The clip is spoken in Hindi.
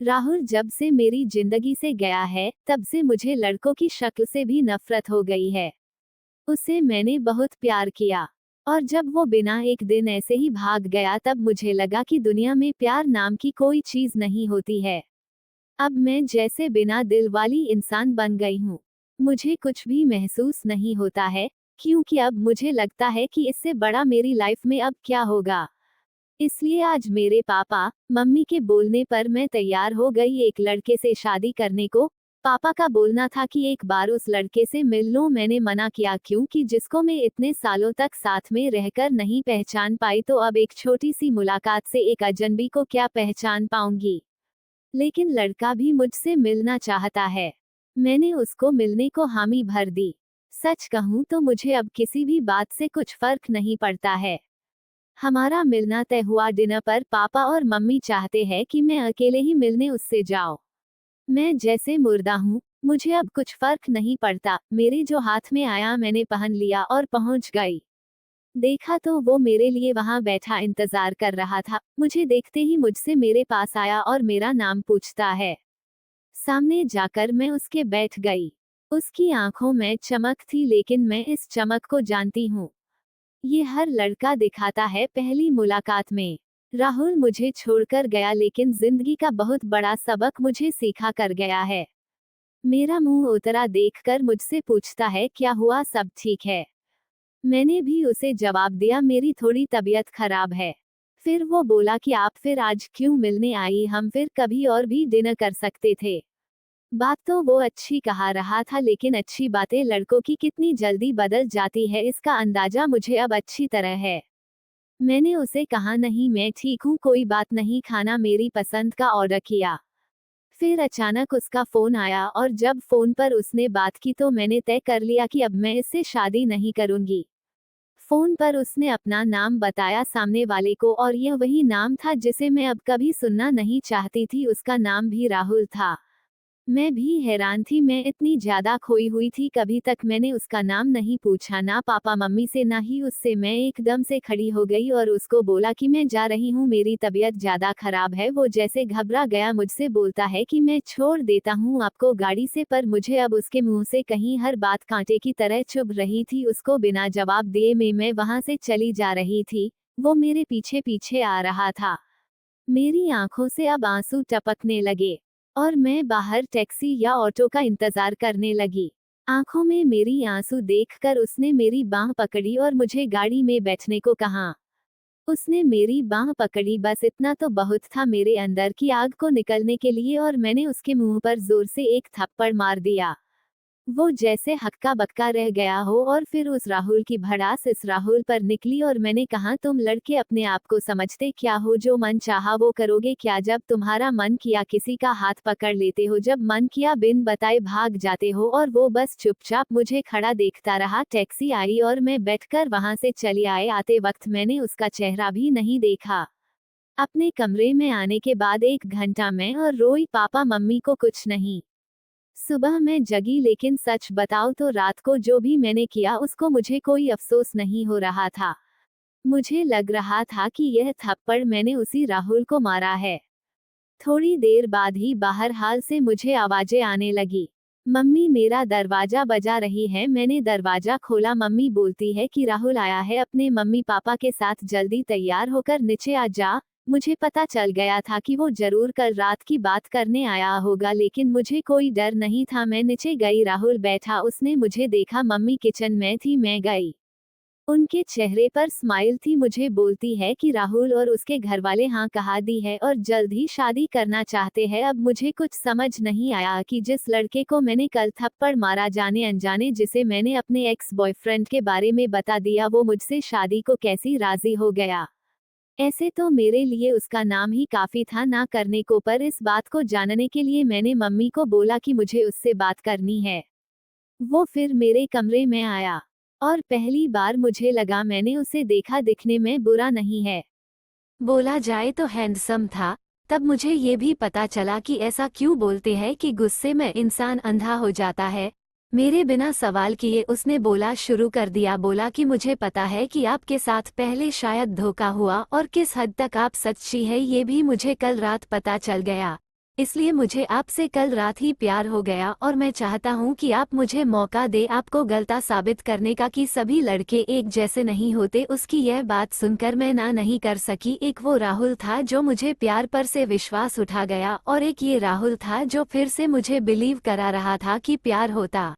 राहुल जब से मेरी जिंदगी से गया है तब से मुझे लड़कों की शक्ल से भी नफरत हो गई है। उसे मैंने बहुत प्यार किया और जब वो बिना एक दिन ऐसे ही भाग गया तब मुझे लगा कि दुनिया में प्यार नाम की कोई चीज नहीं होती है। अब मैं जैसे बिना दिल वाली इंसान बन गई हूँ। मुझे कुछ भी महसूस नहीं होता है, क्योंकि अब मुझे लगता है कि इससे बड़ा मेरी लाइफ में अब क्या होगा। इसलिए आज मेरे पापा मम्मी के बोलने पर मैं तैयार हो गई एक लड़के से शादी करने को। पापा का बोलना था कि एक बार उस लड़के से मिल लो, मैंने मना किया क्योंकि जिसको मैं इतने सालों तक साथ में रहकर नहीं पहचान पाई तो अब एक छोटी सी मुलाकात से एक अजनबी को क्या पहचान पाऊंगी। लेकिन लड़का भी मुझसे मिलना चाहता है। मैंने उसको मिलने को हामी भर दी। सच कहूँ तो मुझे अब किसी भी बात से कुछ फर्क नहीं पड़ता है। हमारा मिलना तय हुआ डिनर पर पापा और मम्मी चाहते हैं कि मैं अकेले ही मिलने उससे जाऊं। मैं जैसे मुर्दा हूँ, मुझे अब कुछ फर्क नहीं पड़ता। मेरे जो हाथ में आया मैंने पहन लिया और पहुंच गई। देखा तो वो मेरे लिए वहां बैठा इंतजार कर रहा था। मुझे देखते ही मुझसे मेरे पास आया और मेरा नाम पूछता है। सामने जाकर मैं उसके बैठ गई। उसकी आंखों में चमक थी, लेकिन मैं इस चमक को जानती हूँ। ये हर लड़का दिखाता है पहली मुलाकात में। राहुल मुझे छोड़कर गया, लेकिन जिंदगी का बहुत बड़ा सबक मुझे सिखा कर गया है। मेरा मुंह उतरा देखकर मुझसे पूछता है क्या हुआ, सब ठीक है। मैंने भी उसे जवाब दिया मेरी थोड़ी तबीयत खराब है। फिर वो बोला कि आप फिर आज क्यों मिलने आई, हम फिर कभी और भी डिनर कर सकते थे। बात तो वो अच्छी कहा रहा था, लेकिन अच्छी बातें लड़कों की कितनी जल्दी बदल जाती है इसका अंदाजा मुझे अब अच्छी तरह है। मैंने उसे कहा नहीं मैं ठीक हूँ, कोई बात नहीं, खाना मेरी पसंद का ऑर्डर किया। फिर अचानक उसका फोन आया और जब फोन पर उसने बात की तो मैंने तय कर लिया कि अब मैं इससे शादी नहीं करूंगी। फोन पर उसने अपना नाम बताया सामने वाले को और यह वही नाम था जिसे मैं अब कभी सुनना नहीं चाहती थी। उसका नाम भी राहुल था। मैं भी हैरान थी, मैं इतनी ज्यादा खोई हुई थी, कभी तक मैंने उसका नाम नहीं पूछा, ना पापा मम्मी से ना ही उससे। मैं एकदम से खड़ी हो गई और उसको बोला कि मैं जा रही हूँ, मेरी तबीयत ज्यादा खराब है। वो जैसे घबरा गया, मुझसे बोलता है कि मैं छोड़ देता हूँ आपको गाड़ी से, पर मुझे अब उसके मुंह से कहीं हर बात कांटे की तरह चुभ रही थी। उसको बिना जवाब दिए मैं वहां से चली जा रही थी। वो मेरे पीछे पीछे आ रहा था। मेरी आंखों से अब आंसू टपकने लगे और मैं बाहर टैक्सी या ऑटो का इंतजार करने लगी। आंखों में मेरी आंसू देखकर उसने मेरी बांह पकड़ी और मुझे गाड़ी में बैठने को कहा। उसने मेरी बांह पकड़ी, बस इतना तो बहुत था मेरे अंदर की आग को निकलने के लिए, और मैंने उसके मुंह पर जोर से एक थप्पड़ मार दिया। वो जैसे हक्का बक्का रह गया हो। और फिर उस राहुल की भड़ास इस राहुल पर निकली और मैंने कहा तुम लड़के अपने आप को समझते क्या हो, जो मन चाहा वो करोगे क्या? जब तुम्हारा मन किया किसी का हाथ पकड़ लेते हो, जब मन किया बिन बताए भाग जाते हो। और वो बस चुपचाप मुझे खड़ा देखता रहा। टैक्सी आई और मैं बैठकर वहां से चली आए। आते वक्त मैंने उसका चेहरा भी नहीं देखा। अपने कमरे में आने के बाद 1 घंटा मैं और रोई, पापा मम्मी को कुछ नहीं। सुबह मैं जगी, लेकिन सच बताऊं तो रात को जो भी मैंने किया उसको मुझे कोई अफसोस नहीं हो रहा था। मुझे लग रहा था कि यह थप्पड़ मैंने उसी राहुल को मारा है। थोड़ी देर बाद ही बाहर हाल से मुझे आवाजें आने लगी। मम्मी मेरा दरवाजा बजा रही है। मैंने दरवाजा खोला। मम्मी बोलती है कि राहुल आया है अपने मम्मी पापा के साथ, जल्दी तैयार होकर नीचे आ जा। मुझे पता चल गया था कि वो जरूर कल रात की बात करने आया होगा, लेकिन मुझे कोई डर नहीं था। मैं नीचे गई, राहुल बैठा, उसने मुझे देखा। मम्मी किचन में थी, मैं गई। उनके चेहरे पर स्माइल थी। मुझे बोलती है कि राहुल और उसके घरवाले हाँ कहा दी है और जल्द ही शादी करना चाहते हैं। अब मुझे कुछ समझ नहीं आया कि जिस लड़के को मैंने कल थप्पड़ मारा, जाने अनजाने, जिसे मैंने अपने एक्स बॉयफ्रेंड के बारे में बता दिया, वो मुझसे शादी को कैसी राजी हो गया। ऐसे तो मेरे लिए उसका नाम ही काफी था ना करने को, पर इस बात को जानने के लिए मैंने मम्मी को बोला कि मुझे उससे बात करनी है। वो फिर मेरे कमरे में आया और पहली बार मुझे लगा मैंने उसे देखा, दिखने में बुरा नहीं है, बोला जाए तो हैंडसम था। तब मुझे ये भी पता चला कि ऐसा क्यों बोलते हैं कि गुस्से में इंसान अंधा हो जाता है। मेरे बिना सवाल किए उसने बोला शुरू कर दिया। बोला कि मुझे पता है कि आपके साथ पहले शायद धोखा हुआ और किस हद तक आप सच्ची है ये भी मुझे कल रात पता चल गया। इसलिए मुझे आपसे कल रात ही प्यार हो गया और मैं चाहता हूँ कि आप मुझे मौका दे आपको गलत साबित करने का कि सभी लड़के एक जैसे नहीं होते। उसकी यह बात सुनकर मैं ना नहीं कर सकी। एक वो राहुल था जो मुझे प्यार पर से विश्वास उठा गया और एक ये राहुल था जो फिर से मुझे बिलीव करा रहा था कि प्यार होता।